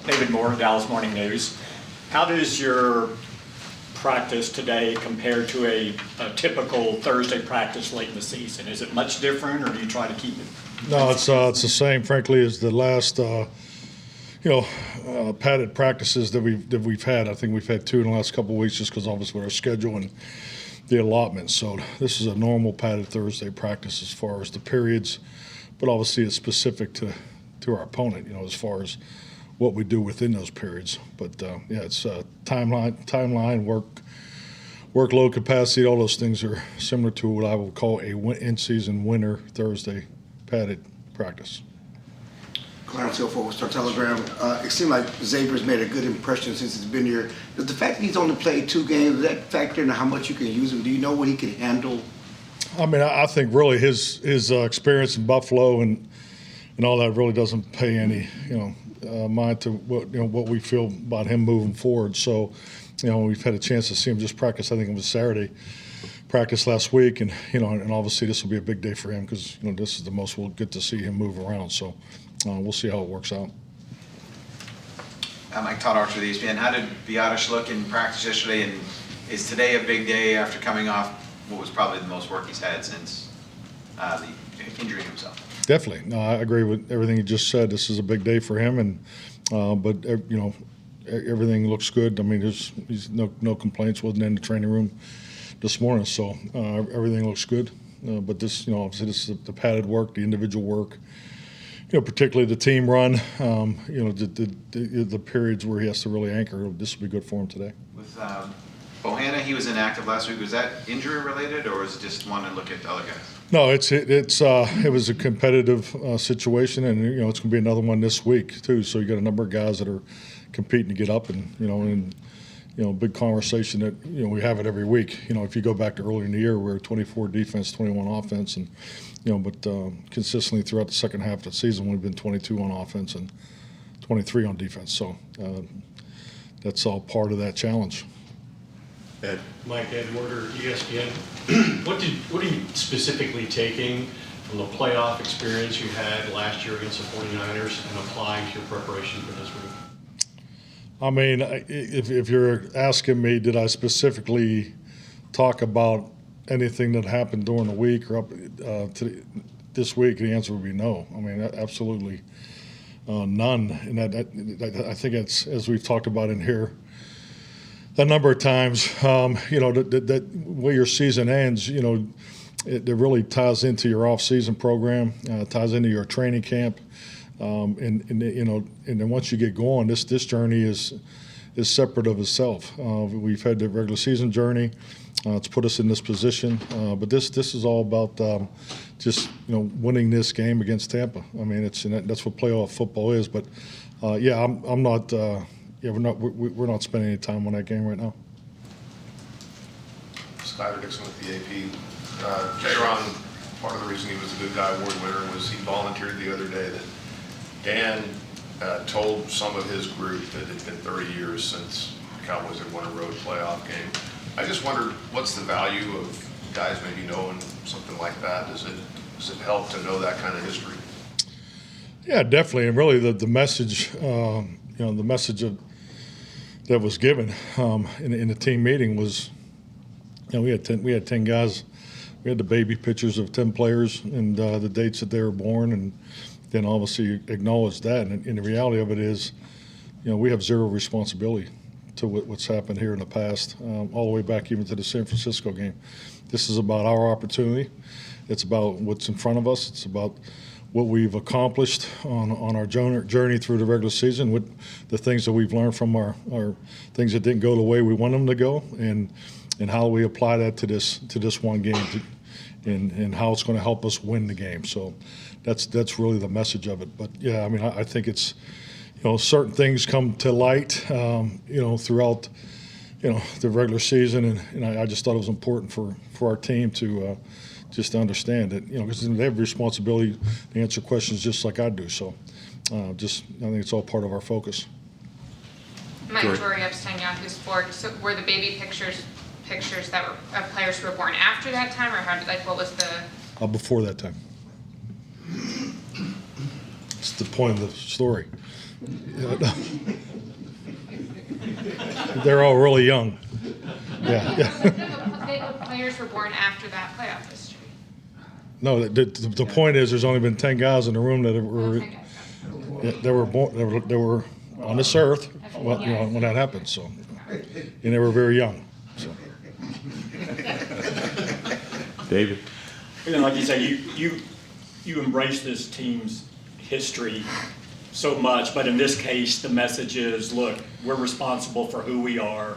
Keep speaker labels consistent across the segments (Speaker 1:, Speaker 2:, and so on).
Speaker 1: David Moore, Dallas Morning News. How does your practice today compare to a typical Thursday practice late in the season? Is it much different, or do you try to keep it?
Speaker 2: No, it's the same, frankly, as the last padded practices that we've had. I think we've had 2 in the last couple of weeks, just because obviously our schedule and the allotment. So this is a normal padded Thursday practice as far as the periods, but obviously it's specific to our opponent, as far as what we do within those periods. But it's timeline, workload capacity, all those things are similar to what I would call a in-season winter Thursday padded practice.
Speaker 3: Clarence Hill, Fort Worth Star-Telegram. It seems like Xavier's made a good impression since he's been here. Does the fact that he's only played 2 games, does that factor into how much you can use him? Do you know what he can handle?
Speaker 2: I mean, I think really his experience in Buffalo and all that really doesn't pay any mind to what we feel about him moving forward. So, we've had a chance to see him just practice. I think it was Saturday practice last week, and and obviously this will be a big day for him because this is the most we'll get to see him move around. So we'll see how it works out.
Speaker 4: Mike Todd Archer, the ESPN. How did Biadasz look in practice yesterday, and is today a big day after coming off what was probably the most work he's had since the injury himself?
Speaker 2: Definitely. No, I agree with everything you just said. This is a big day for him, and but everything looks good. I mean, there's no complaints. Wasn't in the training room this morning, so everything looks good. But this, obviously, this is the padded work, the individual work. Particularly the team run. The periods where he has to really anchor. This will be good for him today.
Speaker 4: With Bohanna, he was inactive last week. Was that injury related, or was it just one to look at the other guys?
Speaker 2: No, it was a competitive situation, and it's going to be another one this week too. So you got a number of guys that are competing to get up, and big conversation that we have it every week. If you go back to earlier in the year, we were 24 defense, 21 offense, and but consistently throughout the second half of the season, we've been 22 on offense and 23 on defense. So that's all part of that challenge.
Speaker 5: Ed Werder, ESPN. What are you specifically taking from the playoff experience you had last year against the 49ers and applying to your preparation for this week?
Speaker 2: I mean, if you're asking me, did I specifically talk about anything that happened during the week or up to this week, the answer would be no. I mean, absolutely none. And I think it's, as we've talked about in here a number of times, that way your season ends, it really ties into your off-season program, ties into your training camp. And then once you get going, this journey is separate of itself. We've had the regular season journey. It's put us in this position, but this is all about just winning this game against Tampa. I mean, that's what playoff football is. But I'm not. We're not spending any time on that game right now.
Speaker 6: Skyler Dixon with the AP. J-Ron, part of the reason he was a good guy award winner was he volunteered the other day that Dan told some of his group that it had been 30 years since the Cowboys had won a road playoff game. I just wondered, what's the value of guys maybe knowing something like that? Does it help to know that kind of history?
Speaker 2: Yeah, definitely. And really the message, the message that was given in the team meeting was, we had 10 guys. We had the baby pictures of 10 players and the dates that they were born, and then obviously acknowledge that. And the reality of it is, we have zero responsibility to what's happened here in the past, all the way back even to the San Francisco game. This is about our opportunity. It's about what's in front of us. It's about what we've accomplished on our journey through the regular season, with the things that we've learned from our things that didn't go the way we want them to go, and how we apply that to this one game, and how it's going to help us win the game. So that's really the message of it. But yeah, I mean, I think it's, certain things come to light, throughout, the regular season, and I just thought it was important for our team to just to understand that, because they have responsibility to answer questions just like I do. So I think it's all part of our focus.
Speaker 7: Mike Jory, Epstein, Yahoo Sports. So were the baby pictures that were of players who were born after that time, or what was the?
Speaker 2: Before that time. It's the point of the story. They're all really young. Yeah, yeah.
Speaker 7: The players were born after that playoff history.
Speaker 2: No, the point is, there's only been 10 guys in the room that were
Speaker 7: Okay, guys.
Speaker 2: they were born, they were on this earth when that happened. So, and they were very young. So.
Speaker 8: David?
Speaker 1: Like you say, you embrace this team's history so much, but in this case, the message is, look, we're responsible for who we are,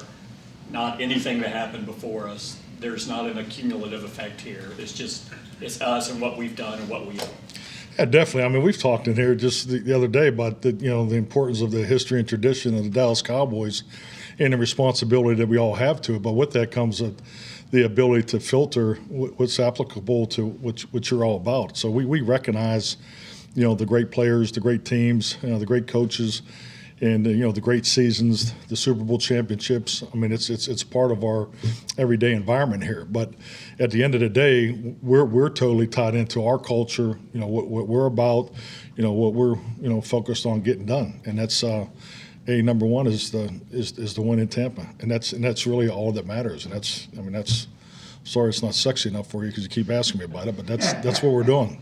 Speaker 1: not anything that happened before us. There's not an accumulative effect here. It's us and what we've done and what we are.
Speaker 2: Yeah, definitely. I mean, we've talked in here just the other day about the importance of the history and tradition of the Dallas Cowboys and the responsibility that we all have to it. But with that comes the ability to filter what's applicable to what you're all about. So we recognize, the great players, the great teams, the great coaches, and the great seasons, the Super Bowl championships. I mean, it's part of our everyday environment here. But at the end of the day, we're totally tied into our culture. What we're about. What we're focused on getting done, and that's number one is the win in Tampa, and that's really all that matters. And that's sorry it's not sexy enough for you because you keep asking me about it, but that's what we're doing.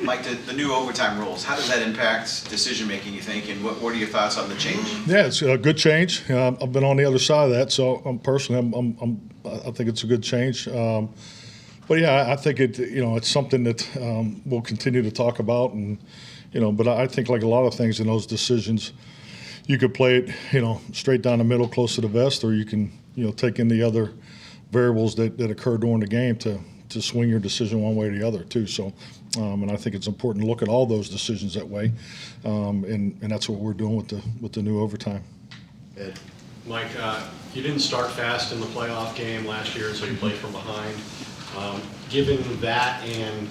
Speaker 4: Mike, the new overtime rules, how does that impact decision-making, you think, and what are your thoughts on the change?
Speaker 2: Yeah, it's a good change. I've been on the other side of that, so personally, I think it's a good change. But yeah, I think it's something that we'll continue to talk about, and but I think like a lot of things in those decisions, you could play it straight down the middle, close to the vest, or you can take in the other variables that occur during the game to swing your decision one way or the other too. So, and I think it's important to look at all those decisions that way, and that's what we're doing with the new overtime.
Speaker 6: Ed?
Speaker 5: Mike, you didn't start fast in the playoff game last year, so you played from behind. Given that and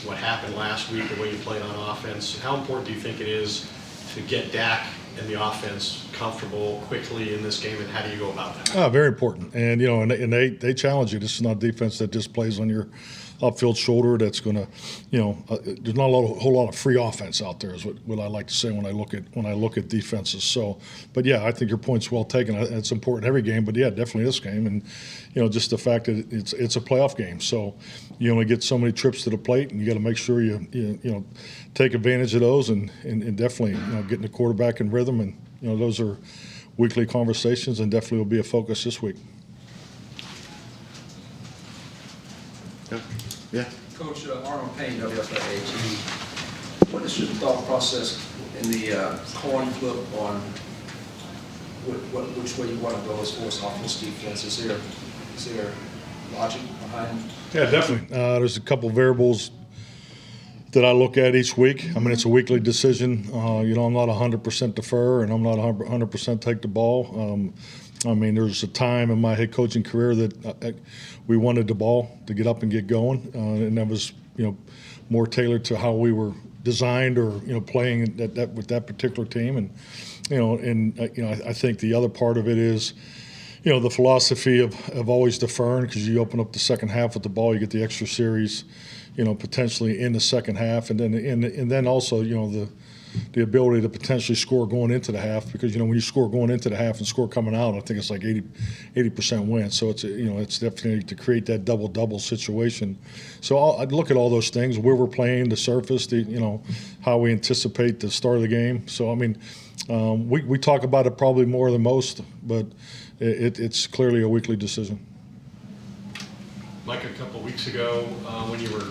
Speaker 5: what happened last week, the way you played on offense, how important do you think it is to get Dak and the offense comfortable quickly in this game, and how do you go about that?
Speaker 2: Very important. And, and they challenge you. This is not defense that just plays on your upfield shoulder that's going to, there's not a whole lot of free offense out there is what I like to say when I look at defenses. So, but yeah, I think your point's well taken. It's important every game, but yeah, definitely this game. And, just the fact that it's a playoff game. So you only get so many trips to the plate, and you got to make sure you take advantage of those and definitely, getting the quarterback in rhythm. And, those are weekly conversations and definitely will be a focus this week.
Speaker 6: Yeah.
Speaker 9: Coach Arnold Payne, WFAAG. What is your thought process in the coin flip on which way you want to go as far as offense, defense? Is there logic behind?
Speaker 2: Yeah, definitely. There's a couple variables that I look at each week. I mean, it's a weekly decision. I'm not 100% defer, and I'm not 100% take the ball. I mean, there's a time in my head coaching career that we wanted the ball to get up and get going, and that was, more tailored to how we were designed or, playing with that particular team. And, I think the other part of it is, the philosophy of always deferring, because you open up the second half with the ball, you get the extra series, potentially in the second half, and then also, the ability to potentially score going into the half, because when you score going into the half and score coming out, I think it's like 80% win. So it's definitely to create that double situation. So I'd look at all those things, where we're playing, the surface, how we anticipate the start of the game. So I mean, we talk about it probably more than most, but it's clearly a weekly decision.
Speaker 5: Mike, a couple weeks ago, when you were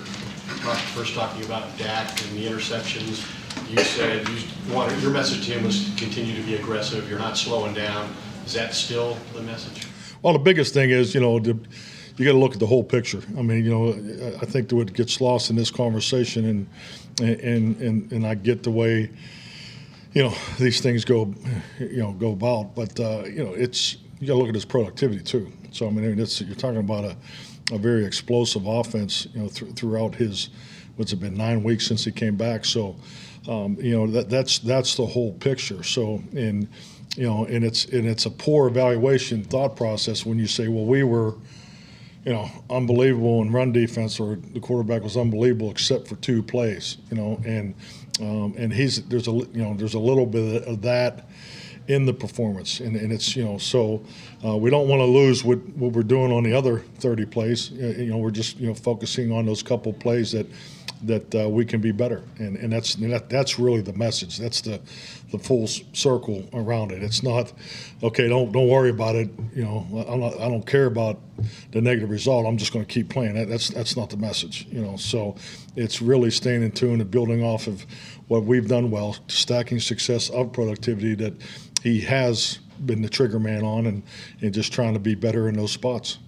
Speaker 5: first talking about Dak and the interceptions, you said your message to him was to continue to be aggressive. You're not slowing down. Is that still the message?
Speaker 2: Well, the biggest thing is, you got to look at the whole picture. I mean, I think that what gets lost in this conversation, and I get the way, these things go about. But you got to look at his productivity too. So I mean, you're talking about a very explosive offense, throughout his, what's it been, 9 weeks since he came back. So, that's the whole picture. So, and it's a poor evaluation thought process when you say, well, we were, unbelievable in run defense, or the quarterback was unbelievable except for 2 plays, and And there's a little bit of that in the performance, and it's so we don't want to lose what we're doing on the other 30 plays. We're just focusing on those couple plays that we can be better, and that's really the message. That's the full circle around it. It's not okay. Don't worry about it. I don't care about the negative result. I'm just going to keep playing. That's not the message. So it's really staying in tune and building off of what we've done well, stacking success of productivity that he has been the trigger man on, and just trying to be better in those spots.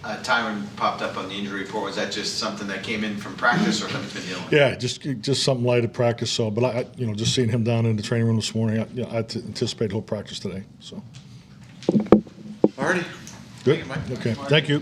Speaker 4: Tyron popped up on the injury report. Was that just something that came in from practice or something he's been dealing with?
Speaker 2: Yeah, just something light at practice. So, but I just seeing him down in the training room this morning, I anticipate he'll practice today. So,
Speaker 6: Alrighty.
Speaker 2: good.
Speaker 6: Thank you, Mike.
Speaker 2: Okay, thank you.